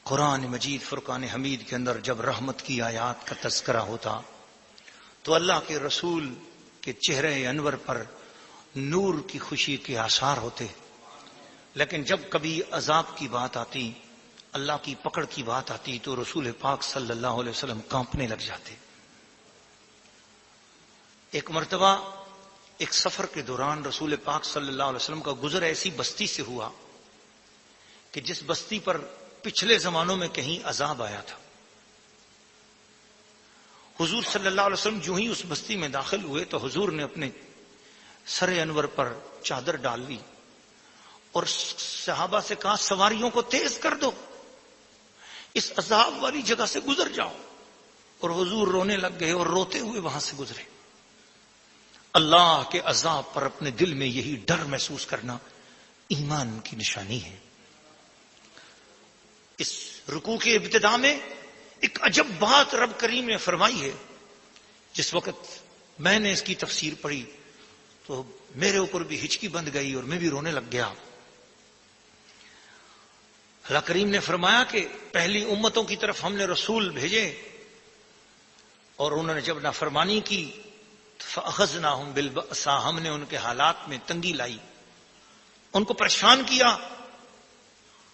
قرآن مجید فرقان حمید کے اندر جب رحمت کی آیات کا تذکرہ ہوتا تو اللہ کے رسول کے چہرے انور پر نور کی خوشی کے آثار ہوتے، لیکن جب کبھی عذاب کی بات آتی، اللہ کی پکڑ کی بات آتی تو رسول پاک صلی اللہ علیہ وسلم کانپنے لگ جاتے۔ ایک مرتبہ ایک سفر کے دوران رسول پاک صلی اللہ علیہ وسلم کا گزر ایسی بستی سے ہوا کہ جس بستی پر پچھلے زمانوں میں کہیں عذاب آیا تھا۔ حضور صلی اللہ علیہ وسلم جو ہی اس بستی میں داخل ہوئے تو حضور نے اپنے سر انور پر چادر ڈال لی اور صحابہ سے کہا سواریوں کو تیز کر دو، اس عذاب والی جگہ سے گزر جاؤ، اور حضور رونے لگ گئے اور روتے ہوئے وہاں سے گزرے۔ اللہ کے عذاب پر اپنے دل میں یہی ڈر محسوس کرنا ایمان کی نشانی ہے۔ اس رکوع کے ابتدا میں ایک عجب بات رب کریم نے فرمائی ہے۔ جس وقت میں نے اس کی تفسیر پڑھی تو میرے اوپر بھی ہچکی بندھ گئی اور میں بھی رونے لگ گیا۔ اللہ کریم نے فرمایا کہ پہلی امتوں کی طرف ہم نے رسول بھیجے اور انہوں نے جب نافرمانی کی فَأَخَذْنَاهُمْ بِالْبَأْسَاءِ، ہم نے ان کے حالات میں تنگی لائی، ان کو پریشان کیا،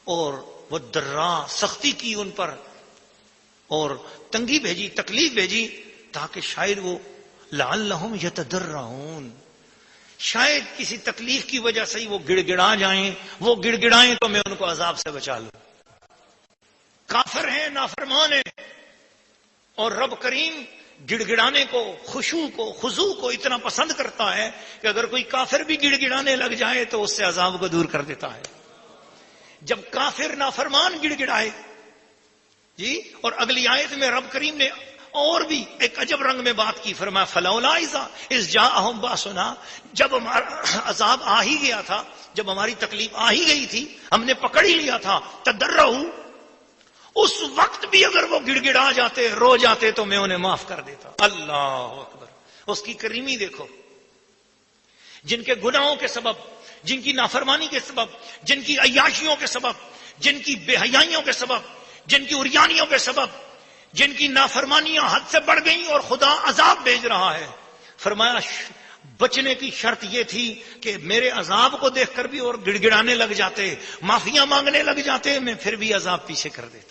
اور وہ درا سختی کی ان پر اور تنگی بھیجی، تکلیف بھیجی، تاکہ شاید وہ لعلہم یتضرعون، شاید کسی تکلیف کی وجہ سے ہی وہ گڑ گڑا جائیں، وہ گڑ گڑائیں تو میں ان کو عذاب سے بچا لوں۔ کافر ہیں، نافرمان ہیں، اور رب کریم گڑ گڑانے کو، خشوع کو، خضوع کو اتنا پسند کرتا ہے کہ اگر کوئی کافر بھی گڑ گڑانے لگ جائے تو اس سے عذاب کو دور کر دیتا ہے۔ جب کافر نافرمان گڑ گڑائے جی، اور اگلی آیت میں رب کریم نے اور بھی ایک عجب رنگ میں بات کی، فرمایا فلولا اذ جاءہم باسنا، جب ہمارا عذاب آ ہی گیا تھا، جب ہماری تکلیف آ ہی گئی تھی، ہم نے پکڑ ہی لیا تھا، تضرعوا، اس وقت بھی اگر وہ گڑ گڑا جاتے، رو جاتے تو میں انہیں معاف کر دیتا۔ اللہ اکبر، اس کی کریمی دیکھو۔ جن کے گناہوں کے سبب، جن کی نافرمانی کے سبب، جن کی عیاشیوں کے سبب، جن کی بے حیائیوں کے سبب، جن کی عریانیوں کے سبب، جن کی نافرمانیاں حد سے بڑھ گئیں اور خدا عذاب بھیج رہا ہے، فرمایا بچنے کی شرط یہ تھی کہ میرے عذاب کو دیکھ کر بھی اور گڑ گڑانے لگ جاتے، معافیاں مانگنے لگ جاتے، میں پھر بھی عذاب پیچھے کر دیتا۔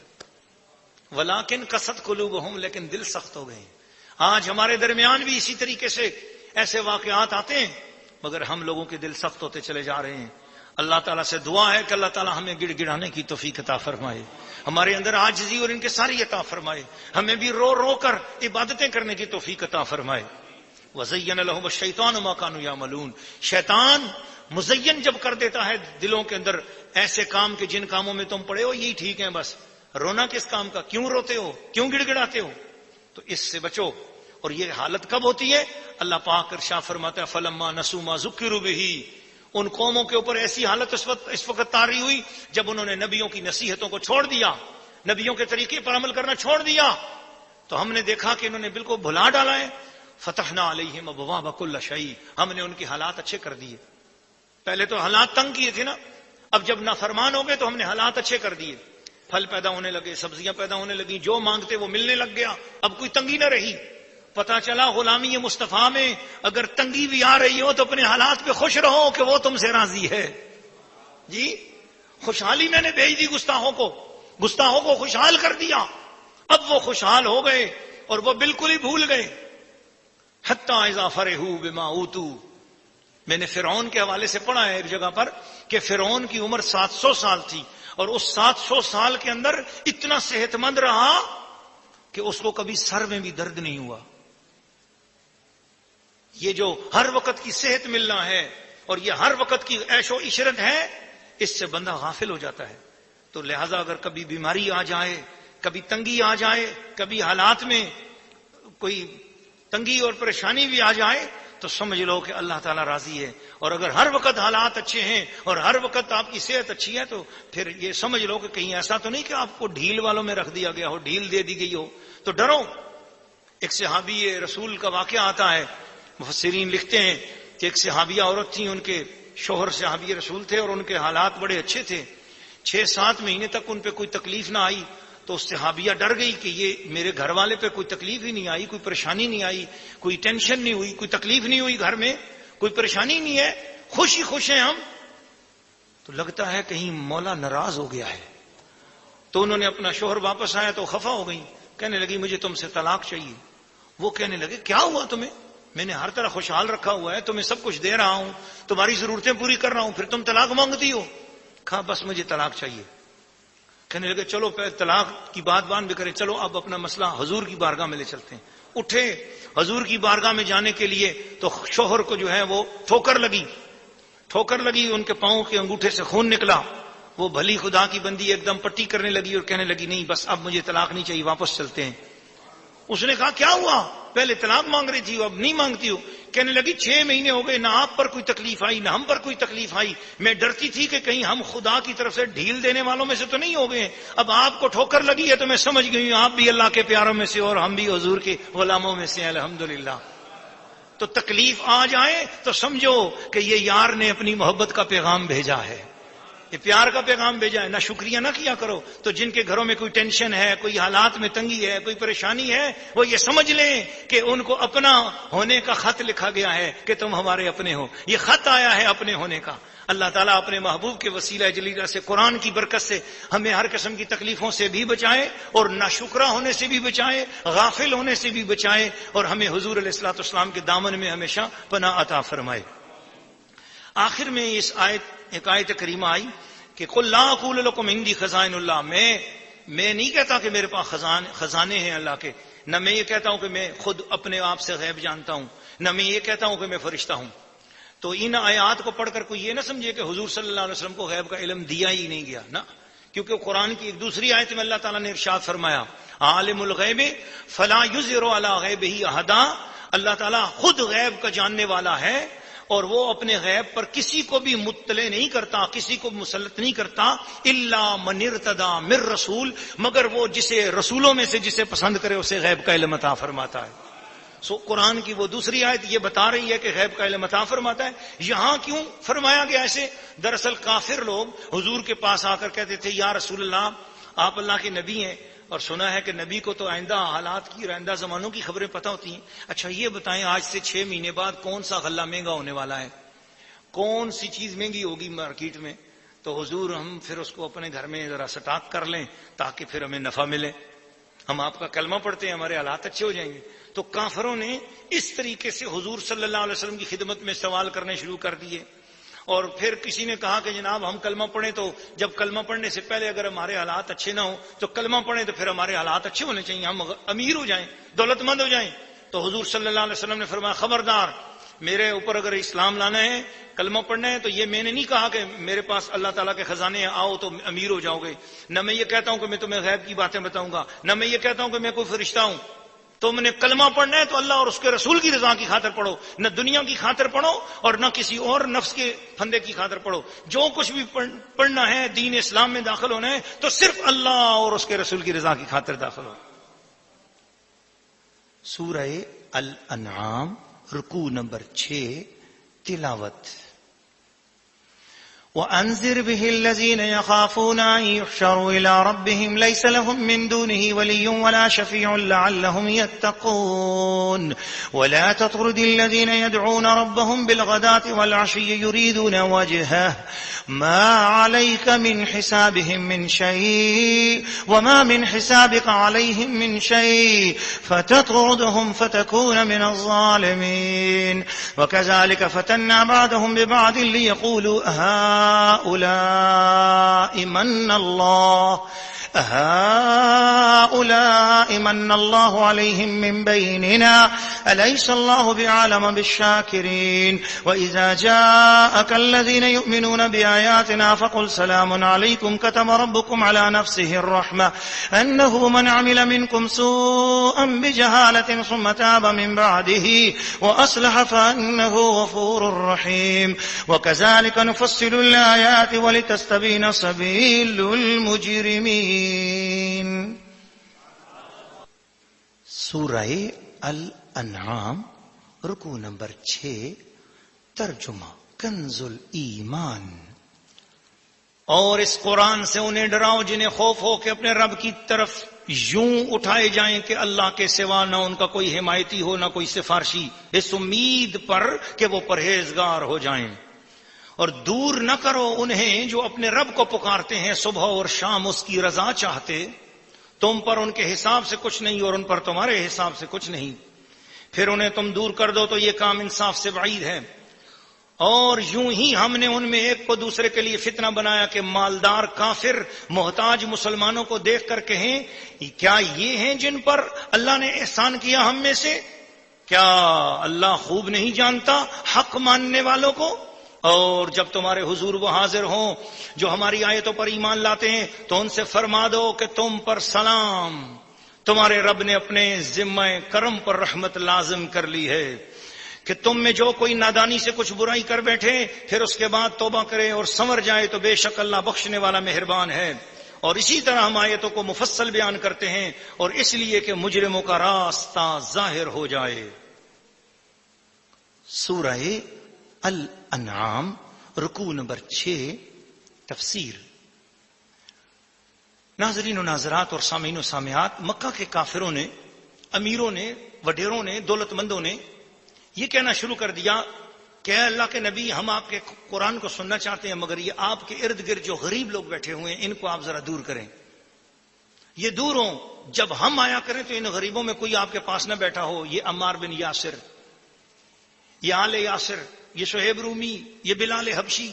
ولیکن قست قلوبہم، لیکن دل سخت ہو گئے۔ آج ہمارے درمیان بھی اسی طریقے سے ایسے واقعات آتے ہیں، مگر ہم لوگوں کے دل سخت ہوتے چلے جا رہے ہیں۔ اللہ تعالیٰ سے دعا ہے کہ اللہ تعالیٰ ہمیں گڑ گڑانے کی توفیق عطا فرمائے، ہمارے اندر عاجزی اور انکساری عطا فرمائے، ہمیں بھی رو رو کر عبادتیں کرنے کی توفیق عطا فرمائے۔ وَزَيَّنَ لَهُمُ الشَّيْطَانُ مَا كَانُوا يَعْمَلُونَ، شیطان مزین جب کر دیتا ہے دلوں کے اندر ایسے کام کہ جن کاموں میں تم پڑے ہو یہی ٹھیک ہیں، بس رونا کس کام کا، کیوں روتے ہو، کیوں گڑ گڑاتے ہو، تو اس سے بچو۔ اور یہ حالت کب ہوتی ہے؟ اللہ پاک ارشاد فرماتا ہے فَلَمَّا نَسُوا مَا ذُكِّرُوا بِهِ، ان قوموں کے اوپر ایسی حالت اس وقت طاری ہوئی جب انہوں نے نبیوں کی نصیحتوں کو چھوڑ دیا، نبیوں کے طریقے پر عمل کرنا چھوڑ دیا، تو ہم نے دیکھا کہ انہوں نے بالکل بھلا ڈالا ہے۔ فتحنا علیہم ابواب کل شیء، ہم نے ان کے حالات اچھے کر دیے۔ پہلے تو حالات تنگ کیے تھے نا، اب جب نافرمان ہو گئے تو ہم نے حالات اچھے کر دیے، پھل پیدا ہونے لگے، سبزیاں پیدا ہونے لگیں، جو مانگتے وہ ملنے لگ گیا، اب کوئی تنگی نہ رہی۔ پتا چلا غلامی مصطفیٰ میں اگر تنگی بھی آ رہی ہو تو اپنے حالات پہ خوش رہو کہ وہ تم سے راضی ہے۔ جی خوشحالی میں نے بھیج دی گستاخوں کو خوشحال کر دیا، اب وہ خوشحال ہو گئے اور وہ بالکل ہی بھول گئے۔ حتی اذا فرحوا بما اوتوا، میں نے فرعون کے حوالے سے پڑھا ہے ایک جگہ پر کہ فرعون کی عمر 700 سال تھی، اور اس 700 سال کے اندر اتنا صحت مند رہا کہ اس کو کبھی سر میں بھی درد نہیں ہوا۔ یہ جو ہر وقت کی صحت ملنا ہے اور یہ ہر وقت کی عیش و عشرت ہے، اس سے بندہ غافل ہو جاتا ہے۔ تو لہذا اگر کبھی بیماری آ جائے، کبھی تنگی آ جائے، کبھی حالات میں کوئی تنگی اور پریشانی بھی آ جائے تو سمجھ لو کہ اللہ تعالیٰ راضی ہے۔ اور اگر ہر وقت حالات اچھے ہیں اور ہر وقت آپ کی صحت اچھی ہے تو پھر یہ سمجھ لو کہ کہیں ایسا تو نہیں کہ آپ کو ڈھیل والوں میں رکھ دیا گیا ہو، ڈھیل دے دی گئی ہو، تو ڈرو۔ ایک صحابی رسول کا واقعہ آتا ہے، مفسرین لکھتے ہیں کہ ایک صحابیہ عورت تھی، ان کے شوہر صحابی رسول تھے اور ان کے حالات بڑے اچھے تھے۔ 6-7 مہینے تک ان پہ کوئی تکلیف نہ آئی تو صحابیہ ڈر گئی کہ یہ میرے گھر والے پہ کوئی تکلیف ہی نہیں آئی، کوئی پریشانی نہیں آئی، کوئی ٹینشن نہیں ہوئی، کوئی تکلیف نہیں ہوئی، گھر میں کوئی پریشانی نہیں ہے، خوش ہی خوش ہیں ہم، تو لگتا ہے کہیں مولا ناراض ہو گیا ہے۔ تو انہوں نے اپنا شوہر واپس آیا تو خفا ہو گئی، کہنے لگی مجھے تم سے طلاق چاہیے۔ وہ کہنے لگے کیا ہوا تمہیں؟ میں نے ہر طرح خوشحال رکھا ہوا ہے، تمہیں سب کچھ دے رہا ہوں، تمہاری ضرورتیں پوری کر رہا ہوں، پھر تم طلاق مانگتی ہو؟ کہا بس مجھے طلاق چاہیے۔ کہنے لگے چلو پہلے طلاق کی بات بھی کریں، چلو اب اپنا مسئلہ حضور کی بارگاہ میں لے چلتے ہیں۔ اٹھے حضور کی بارگاہ میں جانے کے لیے تو شوہر کو جو ہے وہ ٹھوکر لگی، ان کے پاؤں کے انگوٹھے سے خون نکلا۔ وہ بھلی خدا کی بندی ایک دم پٹی کرنے لگی اور کہنے لگی نہیں بس اب مجھے طلاق نہیں چاہیے، واپس چلتے ہیں۔ اس نے کہا کیا ہوا؟ پہلے طلاق مانگ رہی تھی اب نہیں مانگتی ہو؟ کہنے لگی 6 مہینے ہو گئے، نہ آپ پر کوئی تکلیف آئی نہ ہم پر کوئی تکلیف آئی، میں ڈرتی تھی کہ کہیں ہم خدا کی طرف سے ڈھیل دینے والوں میں سے تو نہیں ہو گئے، اب آپ کو ٹھوکر لگی ہے تو میں سمجھ گئی ہوں آپ بھی اللہ کے پیاروں میں سے اور ہم بھی حضور کے غلاموں میں سے، الحمدللہ۔ تو تکلیف آ جائے تو سمجھو کہ یہ یار نے اپنی محبت کا پیغام بھیجا ہے، یہ پیار کا پیغام بھیجا ہے، نہ شکریہ نہ کیا کرو۔ تو جن کے گھروں میں کوئی ٹینشن ہے، کوئی حالات میں تنگی ہے، کوئی پریشانی ہے، وہ یہ سمجھ لیں کہ ان کو اپنا ہونے کا خط لکھا گیا ہے کہ تم ہمارے اپنے ہو، یہ خط آیا ہے اپنے ہونے کا۔ اللہ تعالیٰ اپنے محبوب کے وسیلہ جلیلہ سے، قرآن کی برکت سے ہمیں ہر قسم کی تکلیفوں سے بھی بچائے اور ناشکرہ ہونے سے بھی بچائے، غافل ہونے سے بھی بچائے، اور ہمیں حضور علیہ الصلوۃ والسلام کے دامن میں ہمیشہ پناہ عطا فرمائے۔ آخر میں اس ایک آیت کریمہ آئی کہ قل لا اقول لکم عندی خزائن اللہ، میں نہیں کہتا کہ میرے پاس خزانے ہیں اللہ کے، نہ میں یہ کہتا ہوں کہ میں خود اپنے آپ سے غیب جانتا ہوں، نہ میں یہ کہتا ہوں کہ میں فرشتہ ہوں۔ تو ان آیات کو پڑھ کر کوئی یہ نہ سمجھے کہ حضور صلی اللہ علیہ وسلم کو غیب کا علم دیا ہی نہیں گیا، نہ، کیونکہ قرآن کی ایک دوسری آیت میں اللہ تعالیٰ نے ارشاد فرمایا عالم الغیب فلا یظہر علی غیبہ احدا، اللہ تعالیٰ خود غیب کا جاننے والا ہے اور وہ اپنے غیب پر کسی کو بھی مطلع نہیں کرتا، کسی کو مسلط نہیں کرتا، الا من ارتضی من رسول، مگر وہ جسے رسولوں میں سے جسے پسند کرے اسے غیب کا علم عطا فرماتا ہے۔ قرآن کی وہ دوسری آیت یہ بتا رہی ہے کہ غیب کا علم عطا فرماتا ہے۔ یہاں کیوں فرمایا گیا ایسے؟ دراصل کافر لوگ حضور کے پاس آ کر کہتے تھے یا رسول اللہ آپ اللہ کے نبی ہیں اور سنا ہے کہ نبی کو تو آئندہ حالات کی اور آئندہ زمانوں کی خبریں پتہ ہوتی ہیں، اچھا یہ بتائیں آج سے 6 مہینے بعد کون سا غلہ مہنگا ہونے والا ہے، کون سی چیز مہنگی ہوگی مارکیٹ میں، تو حضور ہم پھر اس کو اپنے گھر میں ذرا سٹاک کر لیں تاکہ پھر ہمیں نفع ملے، ہم آپ کا کلمہ پڑھتے ہیں ہمارے حالات اچھے ہو جائیں گے۔ تو کافروں نے اس طریقے سے حضور صلی اللہ علیہ وسلم کی خدمت میں سوال کرنے شروع کر دیے، اور پھر کسی نے کہا کہ جناب ہم کلمہ پڑھیں تو جب کلمہ پڑھنے سے پہلے اگر ہمارے حالات اچھے نہ ہوں تو کلمہ پڑھیں تو پھر ہمارے حالات اچھے ہونے چاہیے، ہم امیر ہو جائیں، دولت مند ہو جائیں۔ تو حضور صلی اللہ علیہ وسلم نے فرمایا خبردار، میرے اوپر اگر اسلام لانا ہے، کلمہ پڑھنا ہے، تو یہ میں نے نہیں کہا کہ میرے پاس اللہ تعالیٰ کے خزانے ہیں آؤ تو امیر ہو جاؤ گے، نہ میں یہ کہتا ہوں کہ میں تمہیں غیب کی باتیں بتاؤں گا، نہ میں یہ کہتا ہوں کہ میں کوئی فرشتہ ہوں۔ تم نے کلمہ پڑھنا ہے تو اللہ اور اس کے رسول کی رضا کی خاطر پڑھو، نہ دنیا کی خاطر پڑھو اور نہ کسی اور نفس کے پھندے کی خاطر پڑھو۔ جو کچھ بھی پڑھنا ہے، دین اسلام میں داخل ہونا ہے تو صرف اللہ اور اس کے رسول کی رضا کی خاطر داخل ہو۔ سورہ الانعام رکوع نمبر 6 تلاوت۔ وَأَنذِرْ بِهِ الَّذِينَ يَخَافُونَ أَن يُحْشَرُوا إِلَىٰ رَبِّهِمْ لَيْسَ لَهُم مِّن دُونِهِ وَلِيٌّ وَلَا شَفِيعٌ لَّعَلَّهُمْ يَتَّقُونَ وَلَا تَطْرُدِ الَّذِينَ يَدْعُونَ رَبَّهُمْ بِالْغَدَاةِ وَالْعَشِيِّ يُرِيدُونَ وَجْهَهُ مَا عَلَيْكَ مِنْ حِسَابِهِم مِّن شَيْءٍ وَمَا مِنْ حِسَابِكَ عَلَيْهِم مِّن شَيْءٍ فَتَطْرُدَهُمْ فَتَكُونَ مِنَ الظَّالِمِينَ وَكَذَلِكَ فَتَنَّا بَعْضَهُم بِبَعْضٍ لِّيَقُولُوا هؤلاء من الله عليهم من بيننا أليس الله بعالم بالشاكرين وإذا جاءك الذين يؤمنون بآياتنا فقل سلام عليكم كتب ربكم على نفسه الرحمة أنه من عمل منكم سوءا بجهالة ثم تاب من بعده وأصلح فأنه غفور رحيم وكذلك نفصل الآيات ولتستبين سبيل المجرمين۔ سورہ الانعام رکوع نمبر 6 ترجمہ۔ کنز الایمان، اور اس قرآن سے انہیں ڈراؤ جنہیں خوف ہو کہ اپنے رب کی طرف یوں اٹھائے جائیں کہ اللہ کے سوا نہ ان کا کوئی حمایتی ہو نہ کوئی سفارشی، اس امید پر کہ وہ پرہیزگار ہو جائیں. اور دور نہ کرو انہیں جو اپنے رب کو پکارتے ہیں صبح اور شام اس کی رضا چاہتے. تم پر ان کے حساب سے کچھ نہیں اور ان پر تمہارے حساب سے کچھ نہیں. پھر انہیں تم دور کر دو تو یہ کام انصاف سے بعید ہے. اور یوں ہی ہم نے ان میں ایک کو دوسرے کے لیے فتنہ بنایا کہ مالدار کافر محتاج مسلمانوں کو دیکھ کر کہیں کیا یہ ہیں جن پر اللہ نے احسان کیا ہم میں سے؟ کیا اللہ خوب نہیں جانتا حق ماننے والوں کو؟ اور جب تمہارے حضور وہ حاضر ہوں جو ہماری آیتوں پر ایمان لاتے ہیں تو ان سے فرما دو کہ تم پر سلام، تمہارے رب نے اپنے ذمہ کرم پر رحمت لازم کر لی ہے کہ تم میں جو کوئی نادانی سے کچھ برائی کر بیٹھے پھر اس کے بعد توبہ کرے اور سنور جائے تو بے شک اللہ بخشنے والا مہربان ہے. اور اسی طرح ہم آیتوں کو مفصل بیان کرتے ہیں اور اس لیے کہ مجرموں کا راستہ ظاہر ہو جائے. سورہ الانعام رکوع نمبر 6 تفسیر. ناظرین و ناظرات اور سامعین و سامعات، مکہ کے کافروں نے، امیروں نے، وڈیروں نے، دولت مندوں نے یہ کہنا شروع کر دیا کہ اے اللہ کے نبی، ہم آپ کے قرآن کو سننا چاہتے ہیں مگر یہ آپ کے ارد گرد جو غریب لوگ بیٹھے ہوئے ہیں ان کو آپ ذرا دور کریں. یہ دور ہوں، جب ہم آیا کریں تو ان غریبوں میں کوئی آپ کے پاس نہ بیٹھا ہو. یہ عمار بن یاسر، یہ آل یاسر، یہ صہیب رومی، یہ بلال حبشی،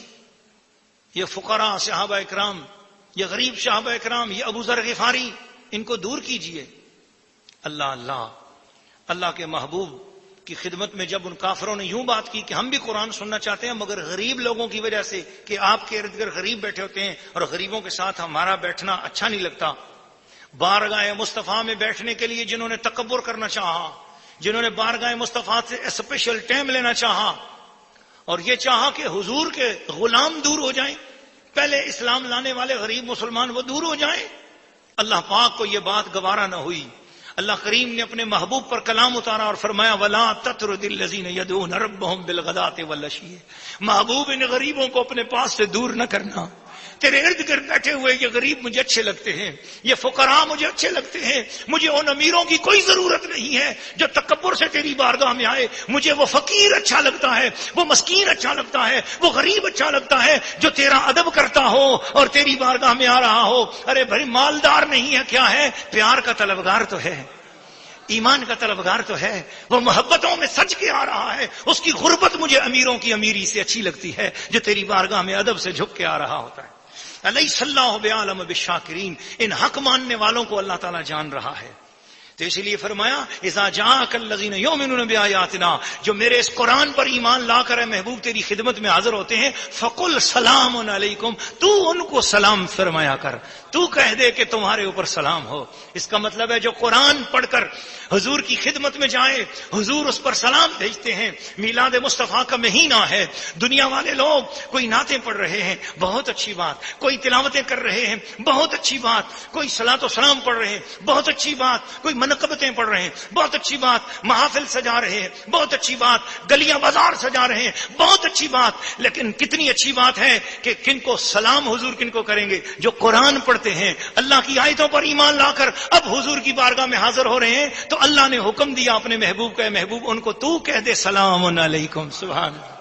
یہ فقراء صحابہ اکرام، یہ غریب صحابہ اکرام، یہ ابو ذر غفاری، ان کو دور کیجئے. اللہ کے محبوب کی خدمت میں جب ان کافروں نے یوں بات کی کہ ہم بھی قرآن سننا چاہتے ہیں مگر غریب لوگوں کی وجہ سے کہ آپ کے ارد گرد غریب بیٹھے ہوتے ہیں اور غریبوں کے ساتھ ہمارا بیٹھنا اچھا نہیں لگتا. بارگاہ مصطفیٰ میں بیٹھنے کے لیے جنہوں نے تکبر کرنا چاہا، جنہوں نے بارگاہ مصطفیٰ سے اسپیشل ٹائم لینا چاہا اور یہ چاہا کہ حضور کے غلام دور ہو جائیں، پہلے اسلام لانے والے غریب مسلمان وہ دور ہو جائیں، اللہ پاک کو یہ بات گوارا نہ ہوئی. اللہ کریم نے اپنے محبوب پر کلام اتارا اور فرمایا وَلَا تَطْرُدِ الَّذِينَ يَدْعُونَ رَبَّهُمْ بِالْغَدَاةِ وَالْعَشِيِّ. محبوب ان غریبوں کو اپنے پاس سے دور نہ کرنا. تیرے ارد گرد بیٹھے ہوئے یہ غریب مجھے اچھے لگتے ہیں، یہ فقراء مجھے اچھے لگتے ہیں، مجھے ان امیروں کی کوئی ضرورت نہیں ہے جو تکبر سے تیری بارگاہ میں آئے. مجھے وہ فقیر اچھا لگتا ہے، وہ مسکین اچھا لگتا ہے، وہ غریب اچھا لگتا ہے جو تیرا ادب کرتا ہو اور تیری بارگاہ میں آ رہا ہو. ارے بھائی مالدار نہیں ہے، کیا ہے؟ پیار کا طلبگار تو ہے، ایمان کا طلبگار تو ہے، وہ محبتوں میں سج کے آ رہا ہے. اس کی غربت مجھے امیروں کی امیری سے اچھی لگتی ہے جو تیری بارگاہ میں ادب سے جھک کے آ رہا ہوتا ہے. الیس اللہ بعالم بالشاکرین. ان حق ماننے والوں کو اللہ تعالیٰ جان رہا ہے. تو اسی لیے فرمایا اذا جاءک الذین یؤمنون بآیاتنا، جو میرے اس قرآن پر ایمان لا کر محبوب تیری خدمت میں حاضر ہوتے ہیں، فقل سلام علیکم، تو ان کو سلام فرمایا کر، تو کہہ دے کہ تمہارے اوپر سلام ہو. اس کا مطلب ہے جو قرآن پڑھ کر حضور کی خدمت میں جائے حضور اس پر سلام بھیجتے ہیں. میلاد مصطفیٰ کا مہینہ ہے، دنیا والے لوگ کوئی نعتیں پڑھ رہے ہیں، بہت اچھی بات، کوئی تلاوتیں کر رہے ہیں، بہت اچھی بات، کوئی صلاۃ و سلام پڑھ رہے ہیں، بہت اچھی بات، کوئی منقبتیں پڑھ رہے ہیں، بہت اچھی بات، محافل سجا رہے ہیں، بہت اچھی بات، گلیاں بازار سجا رہے ہیں، بہت اچھی بات. لیکن کتنی اچھی بات ہے کہ کن کو سلام حضور کن کو کریں گے؟ جو قرآن پڑھتے ہیں، اللہ کی آیتوں پر ایمان لا کر اب حضور کی بارگاہ میں حاضر ہو رہے ہیں تو اللہ نے حکم دیا اپنے محبوب کا، محبوب ان کو تو کہہ دے سلام علیکم. سبحان اللہ.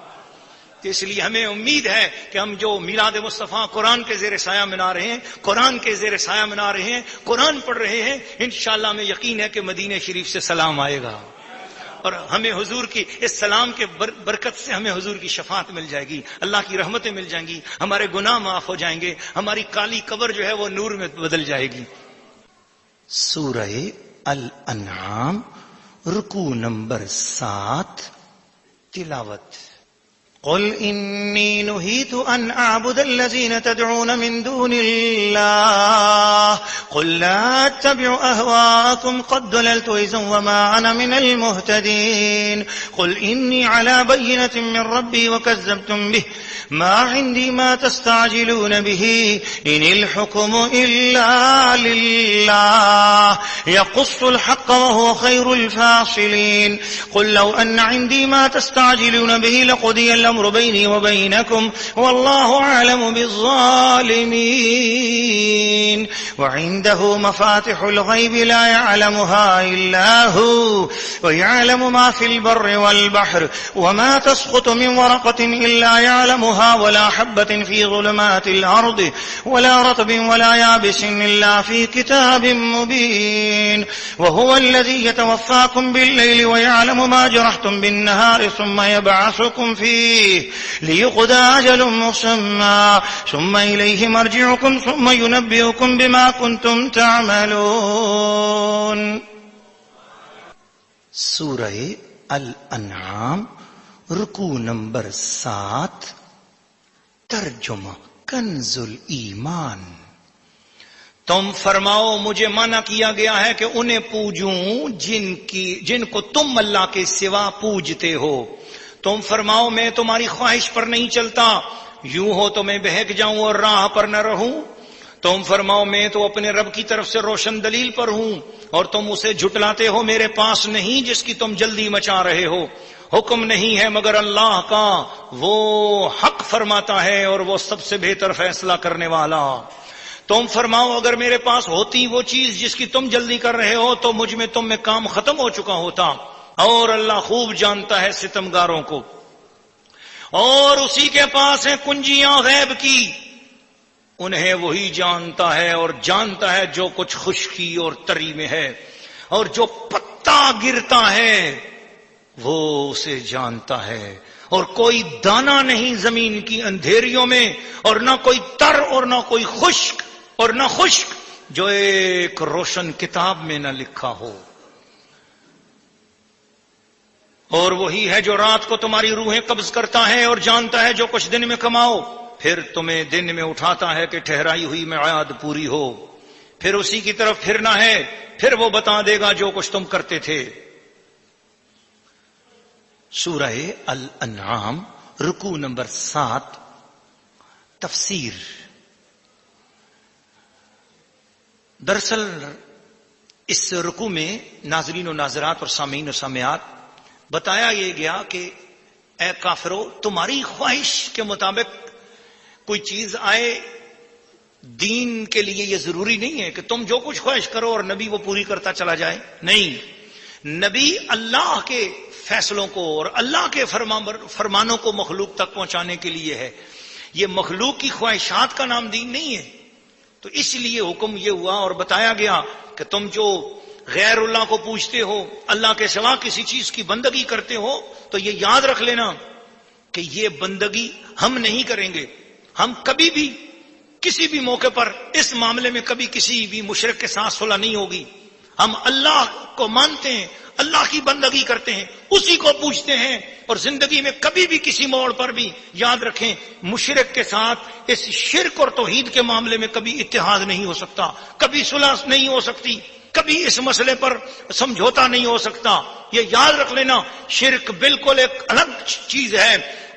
اس لیے ہمیں امید ہے کہ ہم جو میلاد مصطفیٰ قرآن کے زیر سایہ منا رہے ہیں، قرآن کے زیر سایہ منا رہے ہیں، قرآن پڑھ رہے ہیں، انشاءاللہ ہمیں یقین ہے کہ مدینہ شریف سے سلام آئے گا اور ہمیں حضور کی اس سلام کے برکت سے ہمیں حضور کی شفاعت مل جائے گی، اللہ کی رحمتیں مل جائیں گی، ہمارے گناہ معاف ہو جائیں گے، ہماری کالی قبر جو ہے وہ نور میں بدل جائے گی. سورہ الانعام رکوع نمبر 7 تلاوت. قل انی نہیت ان اعبد الذین تدعون من دون اللہ قل لا اتبع اهواءكم قد ضللت اذا وما انا من المهتدين قل اني على بينة من ربي وكذبتم به ما عندي ما تستعجلون به ان الحكم الا لله يقص الحق وهو خير الفاصلين قل لو ان عندي ما تستعجلون به لقضي الامر بيني وبينكم والله اعلم بالظالمين وعنده مفاتح الغيب لا يعلمها الا هو ويعلم ما في البر والبحر وما تسقط من ورقة الا يعلمها ولا حبة في ظلمات الارض ولا رطب ولا يابس الا في كتاب مبين وهو الذي يتوفاكم بالليل ويعلم ما جرحتم بالنهار ثم يبعثكم فيه ليقضى أجل مسمى ثم إليه مرجعكم ثم ينبئكم بما كنتم تعملون. سورہ الانعام رکوع نمبر 7. ترجمہ کنز الایمان. تم فرماؤ مجھے منع کیا گیا ہے کہ انہیں پوجوں جن کو تم اللہ کے سوا پوجتے ہو. تم فرماؤ میں تمہاری خواہش پر نہیں چلتا، یوں ہو تو میں بہک جاؤں اور راہ پر نہ رہوں. تم فرماؤ میں تو اپنے رب کی طرف سے روشن دلیل پر ہوں اور تم اسے جھٹلاتے ہو میرے پاس نہیں جس کی تم جلدی مچا رہے ہو. حکم نہیں ہے مگر اللہ کا، وہ حق فرماتا ہے اور وہ سب سے بہتر فیصلہ کرنے والا. تم فرماؤ اگر میرے پاس ہوتی وہ چیز جس کی تم جلدی کر رہے ہو تو مجھ میں تم میں کام ختم ہو چکا ہوتا، اور اللہ خوب جانتا ہے ستمگاروں کو. اور اسی کے پاس ہیں کنجیاں غیب کی، انہیں وہی جانتا ہے اور جانتا ہے جو کچھ خشکی اور تری میں ہے، اور جو پتا گرتا ہے وہ اسے جانتا ہے. اور کوئی دانہ نہیں زمین کی اندھیریوں میں، اور نہ کوئی تر اور نہ کوئی خشک اور نہ خشک جو ایک روشن کتاب میں نہ لکھا ہو. اور وہی ہے جو رات کو تمہاری روحیں قبض کرتا ہے اور جانتا ہے جو کچھ دن میں کماؤ، پھر تمہیں دن میں اٹھاتا ہے کہ ٹھہرائی ہوئی میعاد پوری ہو. پھر اسی کی طرف پھرنا ہے، پھر وہ بتا دے گا جو کچھ تم کرتے تھے. سورہ الانعام رکوع نمبر 7. تفسیر. دراصل اس رکوع میں ناظرین و ناظرات اور سامعین و سامعات بتایا یہ گیا کہ اے کافرو، تمہاری خواہش کے مطابق کوئی چیز آئے دین کے لیے یہ ضروری نہیں ہے کہ تم جو کچھ خواہش کرو اور نبی وہ پوری کرتا چلا جائے. نہیں، نبی اللہ کے فیصلوں کو اور اللہ کے فرمانوں کو مخلوق تک پہنچانے کے لیے ہے. یہ مخلوق کی خواہشات کا نام دین نہیں ہے. تو اس لیے حکم یہ ہوا اور بتایا گیا کہ تم جو غیر اللہ کو پوجتے ہو، اللہ کے سوا کسی چیز کی بندگی کرتے ہو، تو یہ یاد رکھ لینا کہ یہ بندگی ہم نہیں کریں گے. ہم کبھی بھی کسی بھی موقع پر اس معاملے میں کبھی کسی بھی مشرک کے ساتھ صلح نہیں ہوگی. ہم اللہ کو مانتے ہیں، اللہ کی بندگی کرتے ہیں، اسی کو پوچھتے ہیں. اور زندگی میں کبھی بھی کسی موڑ پر بھی یاد رکھیں مشرک کے ساتھ اس شرک اور توحید کے معاملے میں کبھی اتحاد نہیں ہو سکتا، کبھی صلح نہیں ہو سکتی، کبھی اس مسئلے پر سمجھوتا نہیں ہو سکتا. یہ یاد رکھ لینا، شرک بالکل ایک الگ چیز ہے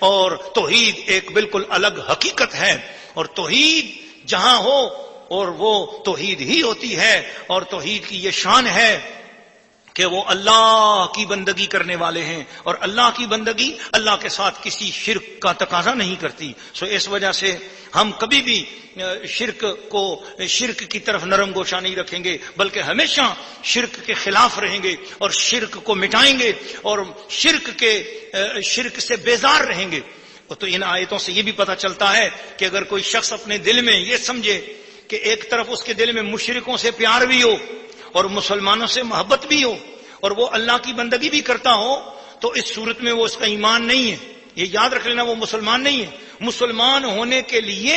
اور توحید ایک بالکل الگ حقیقت ہے. اور توحید جہاں ہو اور وہ توحید ہی ہوتی ہے، اور توحید کی یہ شان ہے کہ وہ اللہ کی بندگی کرنے والے ہیں، اور اللہ کی بندگی اللہ کے ساتھ کسی شرک کا تقاضا نہیں کرتی. سو اس وجہ سے ہم کبھی بھی شرک کی طرف نرم گوشہ نہیں رکھیں گے، بلکہ ہمیشہ شرک کے خلاف رہیں گے اور شرک کو مٹائیں گے اور شرک سے بیزار رہیں گے. تو ان آیتوں سے یہ بھی پتہ چلتا ہے کہ اگر کوئی شخص اپنے دل میں یہ سمجھے کہ ایک طرف اس کے دل میں مشرکوں سے پیار بھی ہو اور مسلمانوں سے محبت بھی ہو اور وہ اللہ کی بندگی بھی کرتا ہو، تو اس صورت میں وہ اس کا ایمان نہیں ہے. یہ یاد رکھ لینا، وہ مسلمان نہیں ہے. مسلمان ہونے کے لیے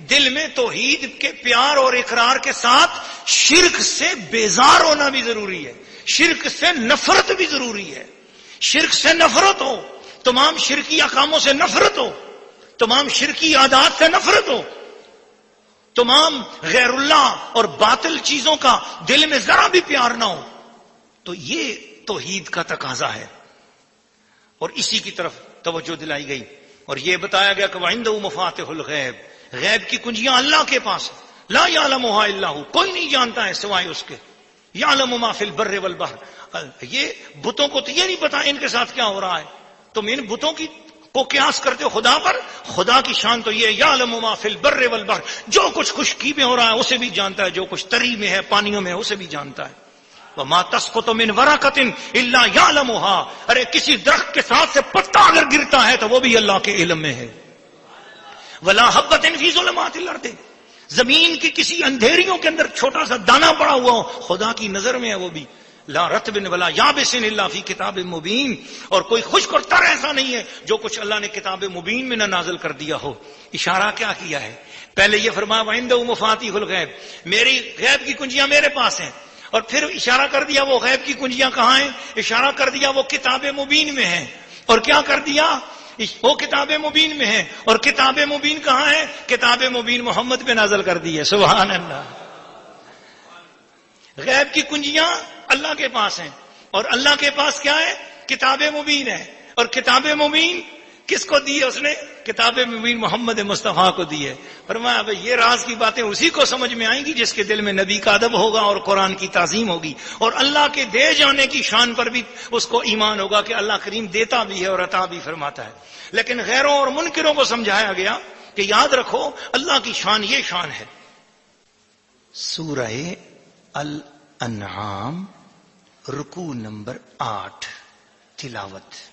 دل میں توحید کے پیار اور اقرار کے ساتھ شرک سے بیزار ہونا بھی ضروری ہے، شرک سے نفرت بھی ضروری ہے. شرک سے نفرت ہو، تمام شرکی احکاموں سے نفرت ہو، تمام شرکی عادات سے نفرت ہو، تمام غیر اللہ اور باطل چیزوں کا دل میں ذرا بھی پیار نہ ہو، تو یہ توحید کا تقاضا ہے، اور اسی کی طرف توجہ دلائی گئی، اور یہ بتایا گیا کہ وعنده مفاتح الغیب، غیب کی کنجیاں اللہ کے پاس، لا یعلمها الا هو، کوئی نہیں جانتا ہے سوائے اس کے، یعلم ما فی البر والبحر، یہ بتوں کو تو یہ نہیں پتا ان کے ساتھ کیا ہو رہا ہے، تم ان بتوں کی کو قیاس کرتے ہو خدا پر، خدا کی شان تو یہ یعلم ما فی البر والبحر، جو کچھ خشکی میں ہو رہا ہے اسے بھی جانتا ہے، جو کچھ تری میں ہے پانیوں میں ہے اسے بھی جانتا ہے، وما تسقط من ورقۃ الا یعلمها، ارے کسی درخت کے ساتھ سے پتا اگر گرتا ہے تو وہ بھی اللہ کے علم میں ہے، ولا حبۃ فی ظلمات الارض، زمین کی کسی اندھیریوں کے اندر چھوٹا سا دانہ پڑا ہوا ہو خدا کی نظر میں ہے وہ بھی، لا رطب ولا یابس الا فی کتاب مبین، اور کوئی خشک اور تر ایسا نہیں ہے جو کچھ اللہ نے کتاب مبین میں نہ نازل کر دیا ہو۔ اشارہ کیا کیا ہے؟ پہلے یہ فرمایا وعنده مفاتیح الغیب، میری غیب کی کنجیاں میرے پاس ہیں، اور پھر اشارہ کر دیا وہ غیب کی کنجیاں کہاں ہیں، اشارہ کر دیا وہ کتاب مبین میں ہیں، اور کیا کر دیا، وہ کتاب مبین میں ہے، اور کتاب مبین کہاں ہے، کتاب مبین محمد پہ نازل کر دی ہے، سبحان اللہ۔ غیب کی کنجیاں اللہ کے پاس ہیں، اور اللہ کے پاس کیا ہے، کتاب مبین ہے، اور کتاب مبین کس کو دی ہے اس نے، کتاب مبین محمد مصطفیٰ کو دی ہے۔ فرمایا بھئی یہ راز کی باتیں اسی کو سمجھ میں آئیں گی جس کے دل میں نبی کا ادب ہوگا اور قرآن کی تعظیم ہوگی، اور اللہ کے دے جانے کی شان پر بھی اس کو ایمان ہوگا کہ اللہ کریم دیتا بھی ہے اور عطا بھی فرماتا ہے۔ لیکن غیروں اور منکروں کو سمجھایا گیا کہ یاد رکھو اللہ کی شان یہ شان ہے۔ سورہ الانعام رکوع نمبر 8 تلاوت۔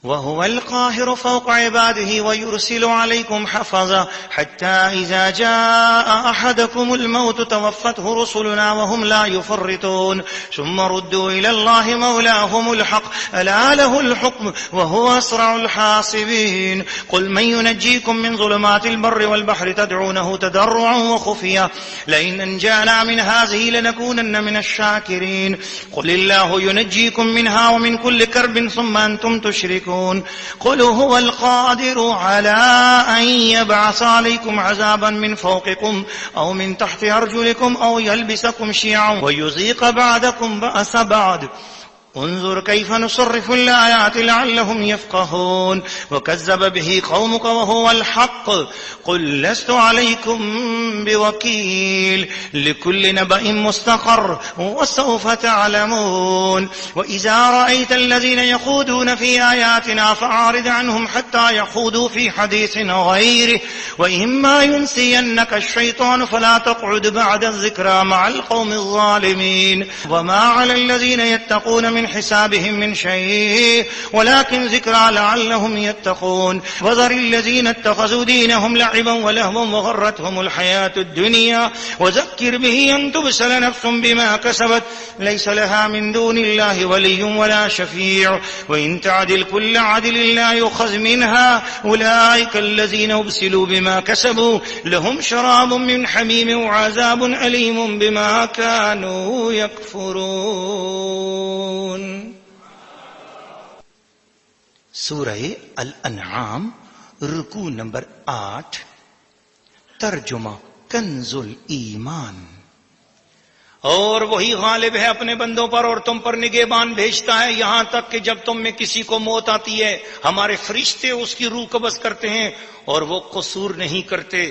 وهو القاهر فوق عباده ويرسل عليكم حفظا حتى إذا جاء أحدكم الموت توفته رسلنا وهم لا يفرطون ثم ردوا إلى الله مولاهم الحق ألا له الحكم وهو أسرع الحاسبين قل من ينجيكم من ظلمات البر والبحر تدعونه تضرعا وخفيا لئن أنجانا من هذه لنكونن من الشاكرين قل الله ينجيكم منها ومن كل كرب ثم أنتم تشركون قل هو القادر على أن يبعث عليكم عذابا من فوقكم أو من تحت أرجلكم أو يلبسكم شيعا ويذيق بعضكم بأس بعض انظر كيف نصرف الآيات لعلهم يفقهون وكذب به قومك وهو الحق قل لست عليكم بوكيل لكل نبأ مستقر وسوف تعلمون وإذا رأيت الذين يخوضون في آياتنا فأعرض عنهم حتى يخوضوا في حديث غيره وإما ينسينك الشيطان فلا تقعد بعد الذكرى مع القوم الظالمين وما على الذين يتقون من حسابهم من شيء ولكن ذكرى لعلهم يتقون وذر الذين اتخذوا دينهم لعبا ولهوا وغرتهم الحياة الدنيا وذكر به أن تبسل نفس بما كسبت ليس لها من دون الله ولي ولا شفيع وإن تعدل كل عدل لا يؤخذ منها أولئك الذين أبسلوا بما كسبوا لهم شراب من حميم وعذاب أليم بما كانوا يكفرون۔ سورہ الانعام رکوع نمبر 8 ترجمہ کنز الایمان۔ اور وہی غالب ہے اپنے بندوں پر اور تم پر نگہبان بھیجتا ہے یہاں تک کہ جب تم میں کسی کو موت آتی ہے ہمارے فرشتے اس کی روح قبض کرتے ہیں اور وہ قصور نہیں کرتے،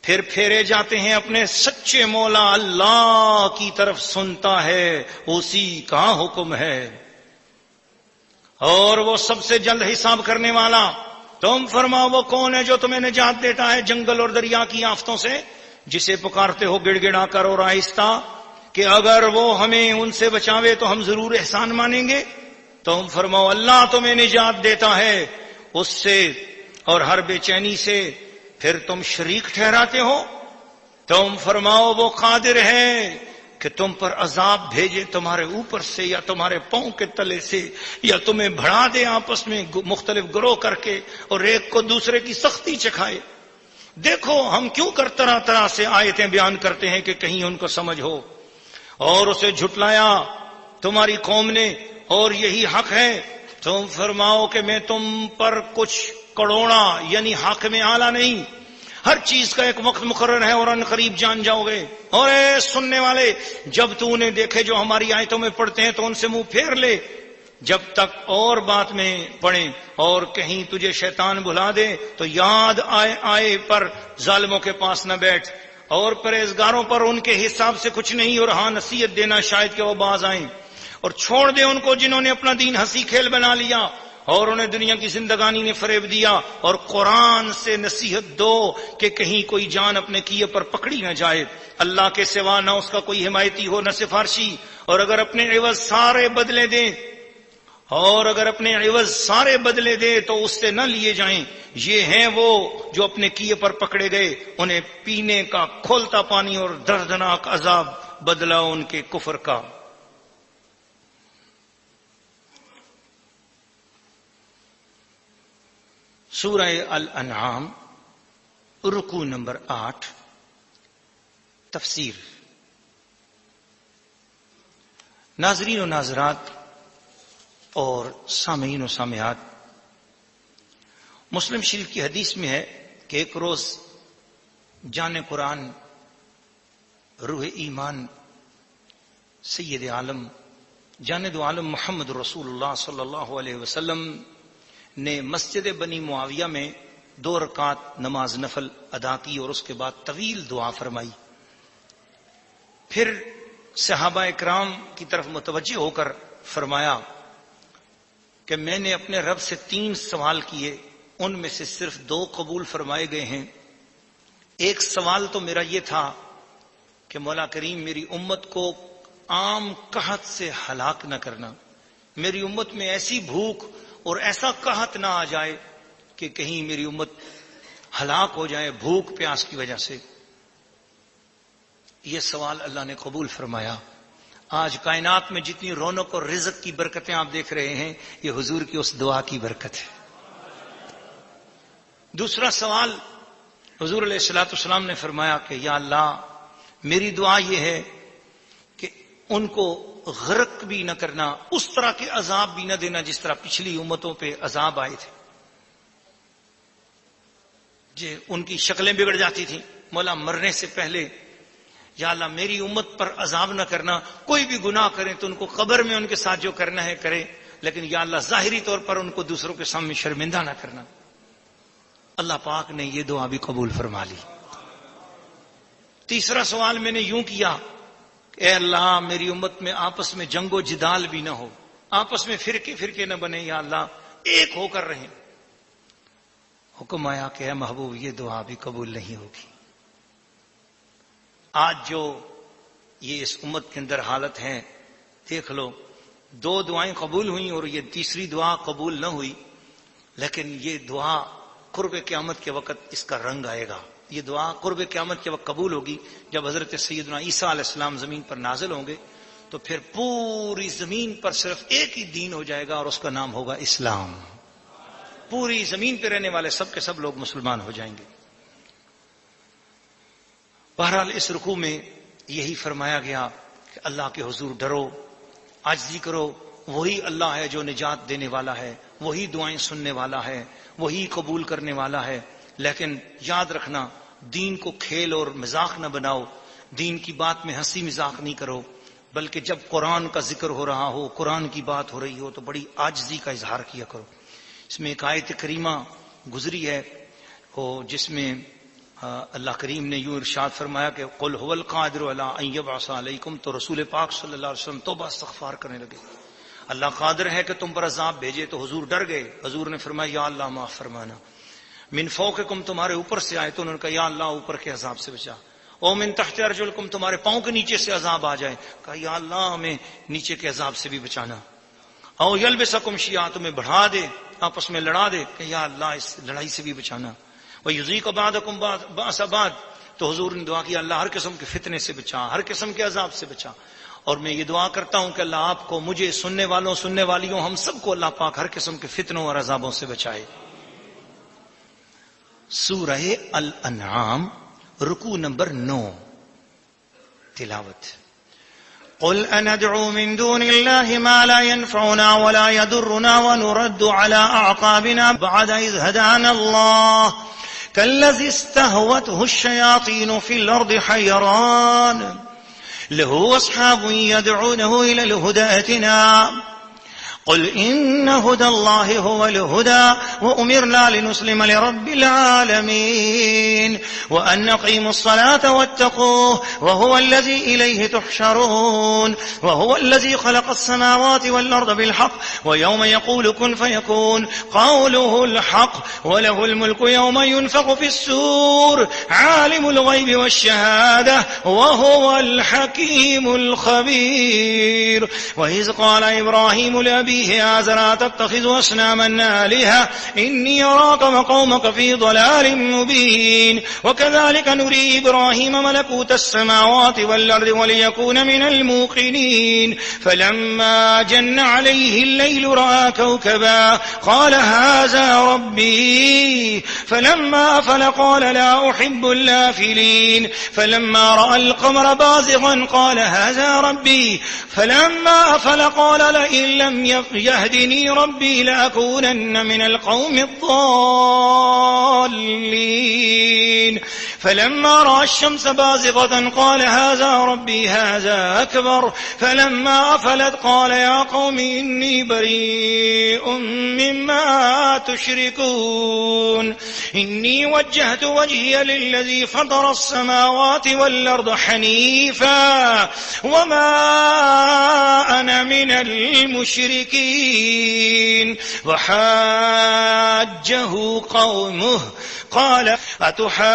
پھر پھیرے جاتے ہیں اپنے سچے مولا اللہ کی طرف، سنتا ہے اسی کا حکم ہے اور وہ سب سے جلد حساب کرنے والا۔ تم فرماؤ وہ کون ہے جو تمہیں نجات دیتا ہے جنگل اور دریا کی آفتوں سے، جسے پکارتے ہو گڑ گڑا کر اور آہستہ کہ اگر وہ ہمیں ان سے بچاوے تو ہم ضرور احسان مانیں گے۔ تم فرماؤ اللہ تمہیں نجات دیتا ہے اس سے اور ہر بے چینی سے، پھر تم شریک ٹھہراتے ہو۔ تم فرماؤ وہ قادر ہے کہ تم پر عذاب بھیجے تمہارے اوپر سے یا تمہارے پاؤں کے تلے سے، یا تمہیں بھڑا دے آپس میں مختلف گروہ کر کے اور ایک کو دوسرے کی سختی چکھائے۔ دیکھو ہم کیوں کر طرح طرح سے آیتیں بیان کرتے ہیں کہ کہیں ان کو سمجھ ہو، اور اسے جھٹلایا تمہاری قوم نے اور یہی حق ہے۔ تم فرماؤ کہ میں تم پر کچھ کروڑا یعنی حق میں اعلیٰ نہیں، ہر چیز کا ایک وقت مقرر ہے اور ان قریب جان جاؤ گے. اور اے سننے والے، جب تو انہیں دیکھے جو ہماری آیتوں میں پڑھتے ہیں تو ان سے منہ پھیر لے جب تک اور بات میں پڑھیں، اور کہیں تجھے شیطان بھلا دے تو یاد آئے پر ظالموں کے پاس نہ بیٹھ، اور پرہیزگاروں پر ان کے حساب سے کچھ نہیں، اور ہاں نصیحت دینا شاید کہ وہ باز آئیں. اور چھوڑ دے ان کو جنہوں نے اپنا دین ہنسی کھیل بنا لیا اور انہیں دنیا کی زندگانی نے فریب دیا، اور قرآن سے نصیحت دو کہ کہیں کوئی جان اپنے کیے پر پکڑی نہ جائے. اللہ کے سوا نہ اس کا کوئی حمایتی ہو نہ سفارشی، اور اگر اپنے عوض سارے بدلے دیں تو اس سے نہ لیے جائیں. یہ ہیں وہ جو اپنے کیے پر پکڑے گئے، انہیں پینے کا کھولتا پانی اور دردناک عذاب بدلا ان کے کفر کا. سورہ الانعام رکوع نمبر 8. تفسیر. ناظرین و ناظرات اور سامعین و سامعات، مسلم شریف کی حدیث میں ہے کہ ایک روز جان قرآن روح ایمان سید عالم جان دو عالم محمد رسول اللہ صلی اللہ علیہ وسلم نے مسجد بنی معاویہ میں 2 رکعت نماز نفل ادا کی اور اس کے بعد طویل دعا فرمائی. پھر صحابہ اکرام کی طرف متوجہ ہو کر فرمایا کہ میں نے اپنے رب سے 3 سوال کیے، ان میں سے صرف 2 قبول فرمائے گئے ہیں. ایک سوال تو میرا یہ تھا کہ مولا کریم میری امت کو عام قحط سے ہلاک نہ کرنا، میری امت میں ایسی بھوک اور ایسا قحط نہ آ جائے کہ کہیں میری امت ہلاک ہو جائے بھوک پیاس کی وجہ سے. یہ سوال اللہ نے قبول فرمایا. آج کائنات میں جتنی رونق اور رزق کی برکتیں آپ دیکھ رہے ہیں، یہ حضور کی اس دعا کی برکت ہے. دوسرا سوال حضور علیہ الصلوۃ والسلام نے فرمایا کہ یا اللہ میری دعا یہ ہے کہ ان کو غرق بھی نہ کرنا، اس طرح کے عذاب بھی نہ دینا جس طرح پچھلی امتوں پہ عذاب آئے تھے. ان کی شکلیں بگڑ جاتی تھیں. مولا مرنے سے پہلے یا اللہ میری امت پر عذاب نہ کرنا، کوئی بھی گناہ کریں تو ان کو قبر میں ان کے ساتھ جو کرنا ہے کرے، لیکن یا اللہ ظاہری طور پر ان کو دوسروں کے سامنے شرمندہ نہ کرنا. اللہ پاک نے یہ دعا بھی قبول فرما لی. تیسرا سوال میں نے یوں کیا، اے اللہ میری امت میں آپس میں جنگ و جدال بھی نہ ہو، آپس میں فرقے نہ بنے، یا اللہ ایک ہو کر رہیں. حکم آیا کہ اے محبوب یہ دعا بھی قبول نہیں ہوگی. آج جو یہ اس امت کے اندر حالت ہے دیکھ لو، 2 دعائیں قبول ہوئیں اور یہ تیسری دعا قبول نہ ہوئی. لیکن یہ دعا قرب قیامت کے وقت اس کا رنگ آئے گا. یہ دعا قرب قیامت کے وقت قبول ہوگی جب حضرت سیدنا عیسیٰ علیہ السلام زمین پر نازل ہوں گے، تو پھر پوری زمین پر صرف ایک ہی دین ہو جائے گا اور اس کا نام ہوگا اسلام. پوری زمین پہ رہنے والے سب کے سب لوگ مسلمان ہو جائیں گے. بہرحال اس رکوع میں یہی فرمایا گیا کہ اللہ کے حضور ڈرو، عاجزی کرو. وہی اللہ ہے جو نجات دینے والا ہے، وہی دعائیں سننے والا ہے، وہی قبول کرنے والا ہے. لیکن یاد رکھنا دین کو کھیل اور مذاق نہ بناؤ، دین کی بات میں ہنسی مذاق نہیں کرو، بلکہ جب قرآن کا ذکر ہو رہا ہو، قرآن کی بات ہو رہی ہو تو بڑی عاجزی کا اظہار کیا کرو. اس میں ایک آیت کریمہ گزری ہے جس میں اللہ کریم نے یوں ارشاد فرمایا کہ قل هو القادر علی ان یبعث علیکم، تو رسول پاک صلی اللہ علیہ وسلم توبہ استغفار کرنے لگے. اللہ قادر ہے کہ تم پر عذاب بھیجے، تو حضور ڈر گئے. حضور نے فرمایا یا اللہ معاف فرمانا. من فوقکم، تمہارے اوپر سے آئے تو انہوں نے کہا یا اللہ اوپر کے عذاب سے بچا. او من تحت ارجلکم، تمہارے پاؤں کے نیچے سے عذاب آ جائے، کہا یا اللہ ہمیں نیچے کے عذاب سے بھی بچانا. او یلبسکم شیعا، تمہیں بڑھا دے، آپس میں لڑا دے، کہ یا اللہ اس لڑائی سے بھی بچانا. وَيُذِيقَ بَعْضَكُمْ بَأْسَ بَعْضٍ، تو حضور نے دعا کی اللہ ہر قسم کے فتنے سے بچا، ہر قسم کے عذاب سے بچا. اور میں یہ دعا کرتا ہوں کہ اللہ آپ کو، مجھے، سننے والوں، سننے والیوں، ہم سب کو اللہ پاک ہر قسم کے فتنوں اور عذابوں سے بچائے. سورہ الانعام رکوع نمبر 9 تلاوت. قل أندعو من دون الله ما لا ينفعنا ولا يضرنا ونرد على أعقابنا بعد إذ هدانا الله كالذي استهوته الشياطين في الأرض حيران له أصحاب يدعونه إلى الهدى ائتنا قل إن هدى الله هو الهدى وأمرنا لنسلم لرب العالمين وأن نقيموا الصلاة واتقوه وهو الذي إليه تحشرون وهو الذي خلق السماوات والأرض بالحق ويوم يقول كن فيكون قوله الحق وله الملك يوم ينفخ في السور عالم الغيب والشهادة وهو الحكيم الخبير وإذ قال إبراهيم لأبيه آزر تتخذ أصناما آلهة إني أراك وقومك في ضلال مبين وكذلك نري إبراهيم ملكوت السماوات والأرض وليكون من الموقنين فلما جن عليه الليل رأى كوكبا قال هذا ربي فلما أفل قال لا أحب اللافلين فلما رأى القمر بازغا قال هذا ربي فلما أفل قال لئن لم يهدني ربي لأكونن من القوم الضالين فلما رأى الشمس بازغة قال هذا ربي هذا أكبر فلما أفلت قال يا قوم إني بريء مما تشركون إني وجهت وجهي للذي فطر السماوات والأرض حنيفا وما أنا من المشركين وحاجه قومه قال أتحاجوني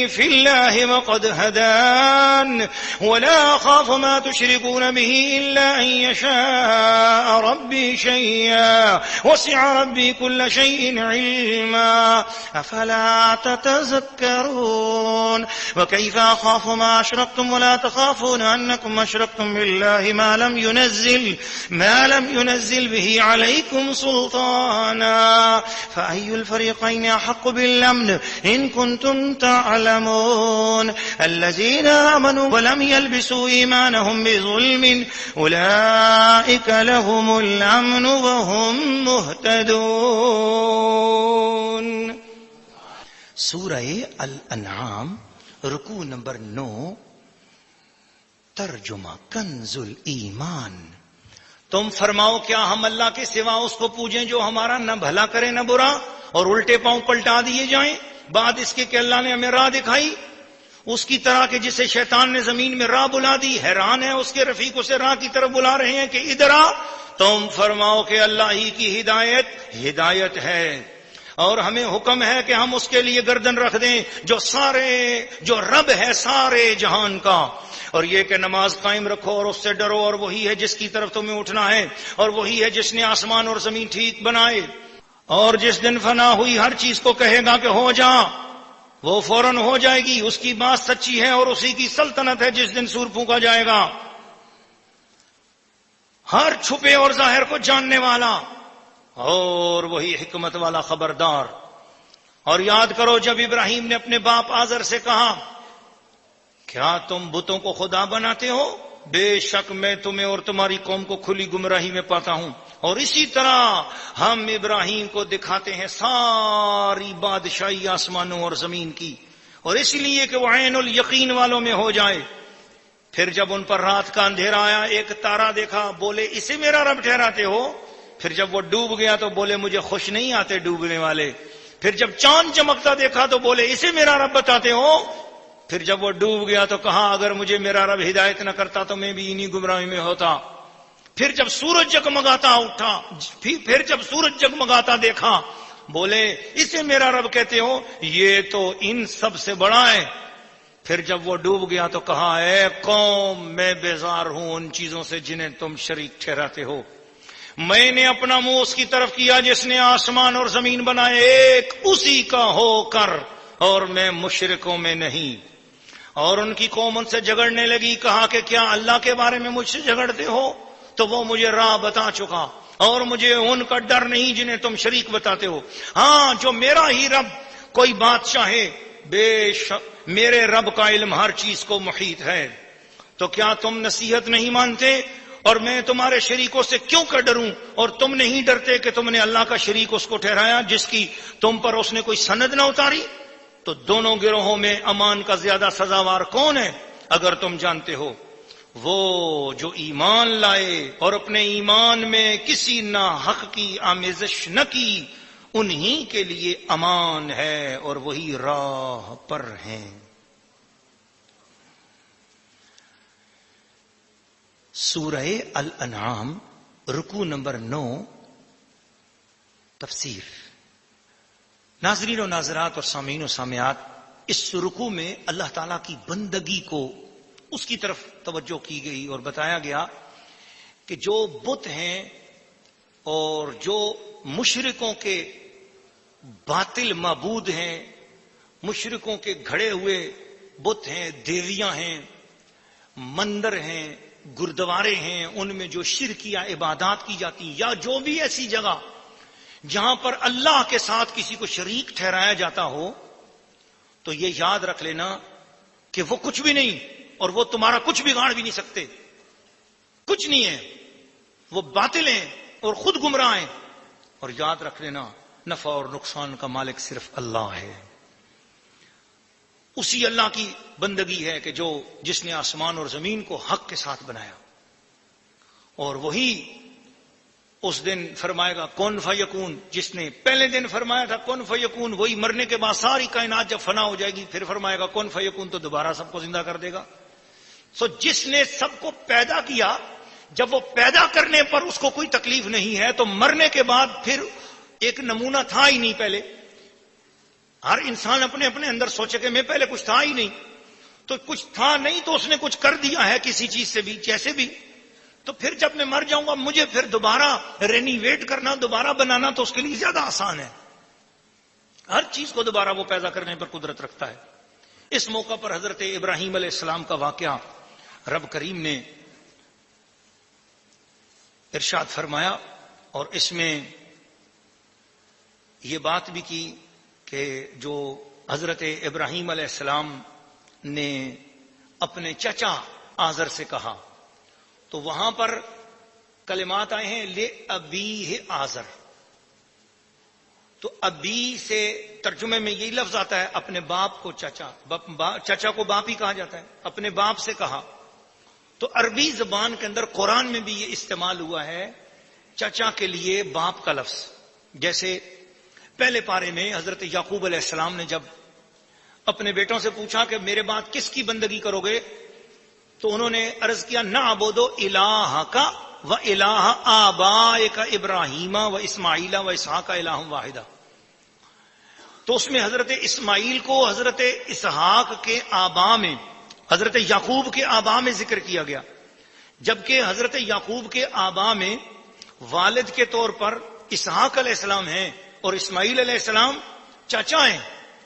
في الله وقد هدان ولا أخاف ما تشركون به إلا أن يشاء ربي شيئا وسع ربي كل شيء علما أفلا تتذكرون وكيف أخاف ما أشركتم ولا تخافون أنكم أشركتم بالله ما لم ينزل به عليكم سلطانا فأي الفريقين أحق بالأمن إن كنتم تعلمون الذين آمنوا ولم يلبسوا إيمانهم بظلم أولئك لهم الأمن وهم مهتدون. سورہ الانعام رکوع نمبر 9. ترجمہ کنز الایمان. تم فرماؤ کیا ہم اللہ کے سوا اس کو پوجیں جو ہمارا نہ بھلا کرے نہ برا اور الٹے پاؤں پلٹا دیے جائیں بعد اس کے کہ اللہ نے ہمیں راہ دکھائی اس کی طرح کہ جسے شیطان نے زمین میں راہ بلا دی حیران ہے اس کے رفیق اسے راہ کی طرف بلا رہے ہیں کہ ادھر آ. تم فرماؤ کہ اللہ ہی کی ہدایت ہے اور ہمیں حکم ہے کہ ہم اس کے لیے گردن رکھ دیں جو رب ہے سارے جہان کا اور یہ کہ نماز قائم رکھو اور اس سے ڈرو اور وہی ہے جس کی طرف تمہیں اٹھنا ہے اور وہی ہے جس نے آسمان اور زمین ٹھیک بنائے اور جس دن فنا ہوئی ہر چیز کو کہے گا کہ ہو جا وہ فوراً ہو جائے گی. اس کی بات سچی ہے اور اسی کی سلطنت ہے جس دن سور پھونکا جائے گا. ہر چھپے اور ظاہر کو جاننے والا اور وہی حکمت والا خبردار. اور یاد کرو جب ابراہیم نے اپنے باپ آزر سے کہا کیا تم بتوں کو خدا بناتے ہو؟ بے شک میں تمہیں اور تمہاری قوم کو کھلی گمراہی میں پاتا ہوں. اور اسی طرح ہم ابراہیم کو دکھاتے ہیں ساری بادشاہی آسمانوں اور زمین کی اور اس لیے کہ وہ عین الیقین والوں میں ہو جائے. پھر جب ان پر رات کا اندھیرا آیا ایک تارا دیکھا بولے اسے میرا رب ٹھہراتے ہو. پھر جب وہ ڈوب گیا تو بولے مجھے خوش نہیں آتے ڈوبنے والے. پھر جب چاند چمکتا دیکھا تو بولے اسے میرا رب بتاتے ہو. پھر جب وہ ڈوب گیا تو کہا اگر مجھے میرا رب ہدایت نہ کرتا تو میں بھی انہی گمراہی میں ہوتا. پھر جب سورج جگمگاتا دیکھا بولے اسے میرا رب کہتے ہو یہ تو ان سب سے بڑا ہے. پھر جب وہ ڈوب گیا تو کہا اے قوم میں بیزار ہوں ان چیزوں سے جنہیں تم شریک ٹھہراتے ہو. میں نے اپنا منہ اس کی طرف کیا جس نے آسمان اور زمین بنائے ایک اسی کا ہو کر اور میں مشرکوں میں نہیں. اور ان کی قوم ان سے جھگڑنے لگی کہا کہ کیا اللہ کے بارے میں مجھ سے جھگڑتے ہو؟ تو وہ مجھے راہ بتا چکا اور مجھے ان کا ڈر نہیں جنہیں تم شریک بتاتے ہو. ہاں جو میرا ہی رب کوئی بات چاہے بے شک میرے رب کا علم ہر چیز کو محیط ہے. تو کیا تم نصیحت نہیں مانتے اور میں تمہارے شریکوں سے کیوں کر ڈروں اور تم نہیں ڈرتے کہ تم نے اللہ کا شریک اس کو ٹھہرایا جس کی تم پر اس نے کوئی سند نہ اتاری؟ تو دونوں گروہوں میں امان کا زیادہ سزاوار کون ہے اگر تم جانتے ہو؟ وہ جو ایمان لائے اور اپنے ایمان میں کسی ناحق کی آمیزش نہ کی، انہی کے لیے امان ہے اور وہی راہ پر ہیں۔ سورہ الانعام رکوع نمبر 9 تفسیر۔ ناظرین و ناظرات اور سامعین و سامعات، اس رکوع میں اللہ تعالیٰ کی بندگی کو اس کی طرف توجہ کی گئی اور بتایا گیا کہ جو بت ہیں اور جو مشرکوں کے باطل معبود ہیں، مشرکوں کے گھڑے ہوئے بت ہیں، دیویاں ہیں، مندر ہیں، گردوارے ہیں، ان میں جو شرکیہ عبادات کی جاتی، یا جو بھی ایسی جگہ جہاں پر اللہ کے ساتھ کسی کو شریک ٹھہرایا جاتا ہو، تو یہ یاد رکھ لینا کہ وہ کچھ بھی نہیں اور وہ تمہارا کچھ بگاڑ بھی نہیں سکتے، کچھ نہیں ہے، وہ باطل ہیں اور خود گمراہ ہیں۔ اور یاد رکھ لینا نفع اور نقصان کا مالک صرف اللہ ہے۔ اسی اللہ کی بندگی ہے کہ جس نے آسمان اور زمین کو حق کے ساتھ بنایا، اور وہی اس دن فرمائے گا کن فیکون، جس نے پہلے دن فرمایا تھا کن فیکون، وہی مرنے کے بعد ساری کائنات جب فنا ہو جائے گی پھر فرمائے گا کن فیکون، تو دوبارہ سب کو زندہ کر دے گا۔ سو جس نے سب کو پیدا کیا، جب وہ پیدا کرنے پر اس کو کوئی تکلیف نہیں ہے، تو مرنے کے بعد پھر ایک نمونہ تھا ہی نہیں پہلے۔ ہر انسان اپنے اپنے اندر سوچے کہ میں پہلے کچھ تھا ہی نہیں، تو کچھ تھا نہیں تو اس نے کچھ کر دیا ہے کسی چیز سے بھی، جیسے بھی، تو پھر جب میں مر جاؤں گا مجھے پھر دوبارہ رینیویٹ کرنا، دوبارہ بنانا تو اس کے لیے زیادہ آسان ہے۔ ہر چیز کو دوبارہ وہ پیدا کرنے پر قدرت رکھتا ہے۔ اس موقع پر حضرت ابراہیم علیہ السلام کا واقعہ رب کریم نے ارشاد فرمایا، اور اس میں یہ بات بھی کی کہ جو حضرت ابراہیم علیہ السلام نے اپنے چچا آزر سے کہا، تو وہاں پر کلمات آئے ہیں لے ابیہ آزر، تو ابی سے ترجمے میں یہی لفظ آتا ہے اپنے باپ کو چچا، چچا کو باپ ہی کہا جاتا ہے، اپنے باپ سے کہا۔ تو عربی زبان کے اندر قرآن میں بھی یہ استعمال ہوا ہے چچا کے لیے باپ کا لفظ۔ جیسے پہلے پارے میں حضرت یعقوب علیہ السلام نے جب اپنے بیٹوں سے پوچھا کہ میرے بعد کس کی بندگی کرو گے، تو انہوں نے عرض کیا نعبد الہک و الہ آبائک ابراہیم و اسماعیل و اسحاق الہ واحدہ۔ تو اس میں حضرت اسماعیل کو حضرت اسحاق کے آبا میں، حضرت یعقوب کے آبا میں ذکر کیا گیا، جبکہ حضرت یعقوب کے آبا میں والد کے طور پر اسحاق علیہ السلام ہیں اور اسماعیل علیہ السلام چاچا ہیں،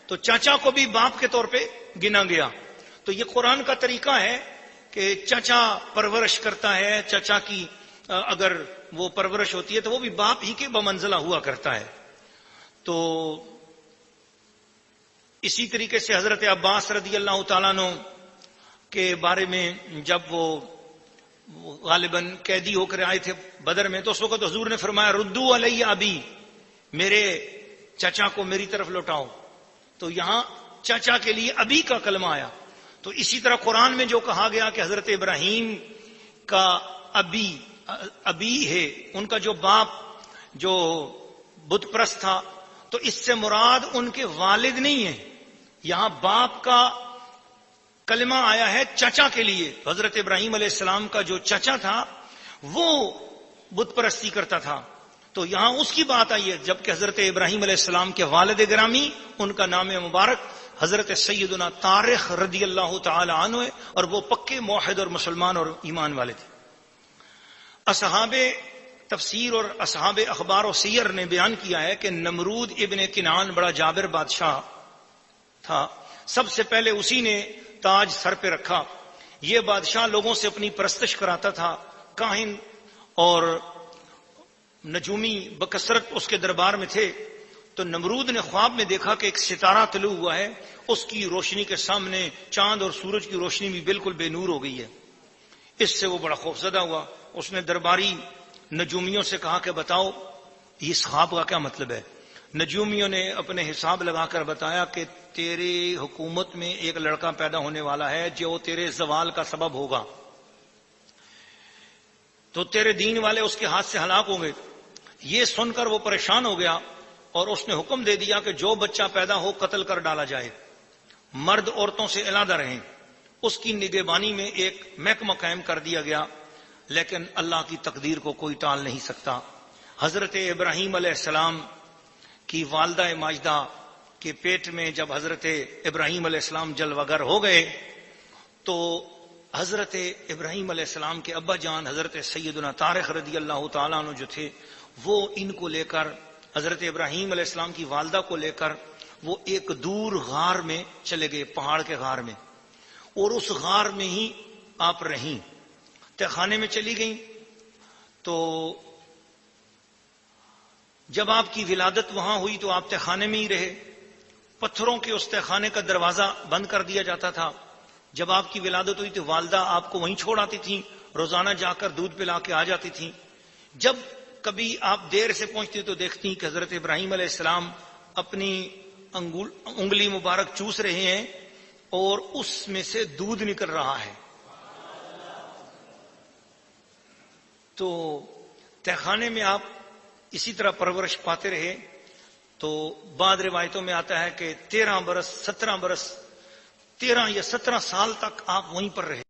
تو چاچا کو بھی باپ کے طور پہ گنا گیا۔ تو یہ قرآن کا طریقہ ہے کہ چچا پرورش کرتا ہے، چچا کی اگر وہ پرورش ہوتی ہے تو وہ بھی باپ ہی کے بمنزلہ ہوا کرتا ہے۔ تو اسی طریقے سے حضرت عباس رضی اللہ تعالیٰ عنہ کے بارے میں جب وہ غالباً قیدی ہو کر آئے تھے بدر میں، تو اس وقت حضور نے فرمایا ردو علی ابی، میرے چچا کو میری طرف لوٹاؤ، تو یہاں چچا کے لیے ابی کا کلمہ آیا۔ تو اسی طرح قرآن میں جو کہا گیا کہ حضرت ابراہیم کا ابی ہے، ان کا جو باپ جو بت پرست تھا، تو اس سے مراد ان کے والد نہیں ہے، یہاں باپ کا کلمہ آیا ہے چچا کے لیے۔ حضرت ابراہیم علیہ السلام کا جو چچا تھا وہ بت پرستی کرتا تھا، تو یہاں اس کی بات آئی ہے، جبکہ حضرت ابراہیم علیہ السلام کے والد گرامی، ان کا نام مبارک حضرت سیدنا طارق رضی اللہ تعالی عنہ ہے، اور وہ پکے موحد اور مسلمان اور ایمان والے تھے۔ اصحاب تفسیر اور اصحاب اخبار و سیر نے بیان کیا ہے کہ نمرود ابن کنعان بڑا جابر بادشاہ تھا، سب سے پہلے اسی نے تاج سر پہ رکھا۔ یہ بادشاہ لوگوں سے اپنی پرستش کراتا تھا، کاہن اور نجومی بکثرت اس کے دربار میں تھے۔ تو نمرود نے خواب میں دیکھا کہ ایک ستارہ طلوع ہوا ہے، اس کی روشنی کے سامنے چاند اور سورج کی روشنی بھی بالکل بے نور ہو گئی ہے۔ اس سے وہ بڑا خوفزدہ ہوا اس نے درباری نجومیوں سے کہا کہ بتاؤ اس خواب کا کیا مطلب ہے؟ نجومیوں نے اپنے حساب لگا کر بتایا کہ تیری حکومت میں ایک لڑکا پیدا ہونے والا ہے جو تیرے زوال کا سبب ہوگا، تو تیرے دین والے اس کے ہاتھ سے ہلاک ہوں گے۔ یہ سن کر وہ پریشان ہو گیا اور اس نے حکم دے دیا کہ جو بچہ پیدا ہو قتل کر ڈالا جائے، مرد عورتوں سے علیحدہ رہیں۔ اس کی نگہبانی میں ایک محکمہ قائم کر دیا گیا، لیکن اللہ کی تقدیر کو کوئی ٹال نہیں سکتا۔ حضرت ابراہیم علیہ السلام کی والدہ ماجدہ کے پیٹ میں جب حضرت ابراہیم علیہ السلام جلوہ گر ہو گئے تو حضرت ابراہیم علیہ السلام کے ابا جان حضرت سیدنا طارق رضی اللہ تعالیٰ عنہ جو تھے، وہ ان کو لے کر، حضرت ابراہیم علیہ السلام کی والدہ کو لے کر وہ ایک دور غار میں چلے گئے، پہاڑ کے غار میں، اور اس غار میں ہی آپ رہیں، تہ خانے میں چلی گئیں۔ تو جب آپ کی ولادت وہاں ہوئی تو آپ تہ خانے میں ہی رہے، پتھروں کے اس تہ خانے کا دروازہ بند کر دیا جاتا تھا۔ جب آپ کی ولادت ہوئی تو والدہ آپ کو وہیں چھوڑ آتی تھیں، روزانہ جا کر دودھ پلا کے آ جاتی تھیں۔ جب کبھی آپ دیر سے پہنچتی تو دیکھتی کہ حضرت ابراہیم علیہ السلام اپنی انگلی مبارک چوس رہے ہیں اور اس میں سے دودھ نکل رہا ہے۔ تو تہخانے میں آپ اسی طرح پرورش پاتے رہے۔ تو بعض روایتوں میں آتا ہے کہ 13 برس 17 برس 13 یا 17 سال تک آپ وہیں پر رہے۔